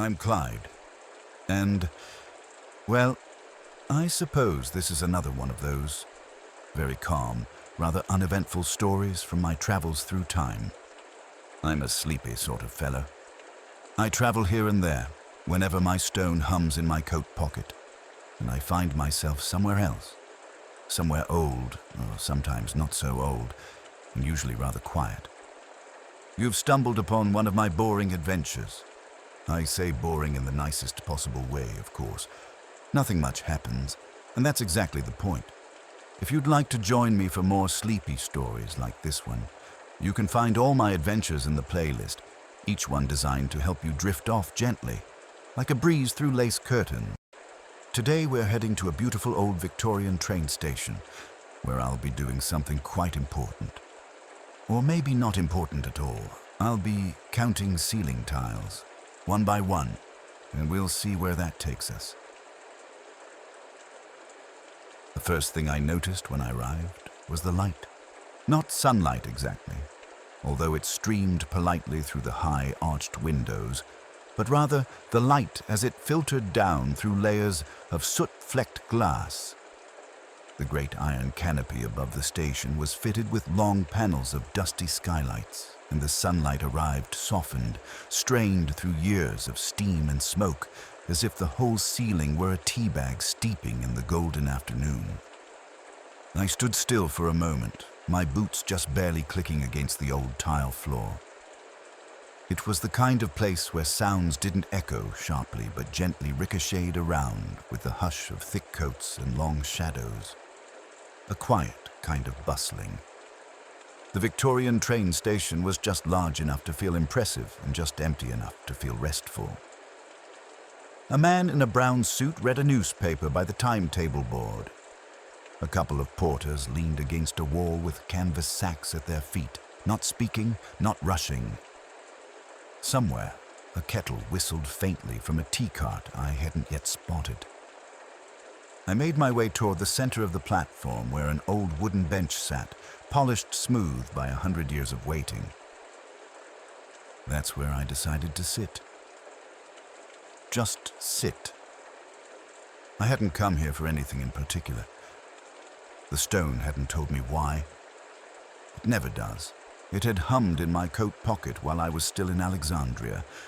I'm Clyde, and, well, I suppose this is another one of those very calm, rather uneventful stories from my travels through time. I'm a sleepy sort of fellow. I travel here and there, whenever my stone hums in my coat pocket, and I find myself somewhere else, somewhere old, or sometimes not so old, and usually rather quiet. You've stumbled upon one of my boring adventures. I say boring in the nicest possible way, of course. Nothing much happens, and that's exactly the point. If you'd like to join me for more sleepy stories like this one, you can find all my adventures in the playlist, each one designed to help you drift off gently, like a breeze through lace curtains. Today we're heading to a beautiful old Victorian train station, where I'll be doing something quite important. Or maybe not important at all. I'll be counting ceiling tiles, one by one, and we'll see where that takes us. The first thing I noticed when I arrived was the light. Not sunlight exactly, although it streamed politely through the high arched windows, but rather the light as it filtered down through layers of soot-flecked glass. The great iron canopy above the station was fitted with long panels of dusty skylights, and the sunlight arrived softened, strained through years of steam and smoke, as if the whole ceiling were a tea bag steeping in the golden afternoon. I stood still for a moment, my boots just barely clicking against the old tile floor. It was the kind of place where sounds didn't echo sharply but gently ricocheted around with the hush of thick coats and long shadows. A quiet kind of bustling. The Victorian train station was just large enough to feel impressive and just empty enough to feel restful. A man in a brown suit read a newspaper by the timetable board. A couple of porters leaned against a wall with canvas sacks at their feet, not speaking, not rushing. Somewhere, a kettle whistled faintly from a tea cart I hadn't yet spotted. I made my way toward the center of the platform where an old wooden bench sat, polished smooth by 100 years of waiting. That's where I decided to sit. Just sit. I hadn't come here for anything in particular. The stone hadn't told me why. It never does. It had hummed in my coat pocket while I was still in Alexandria,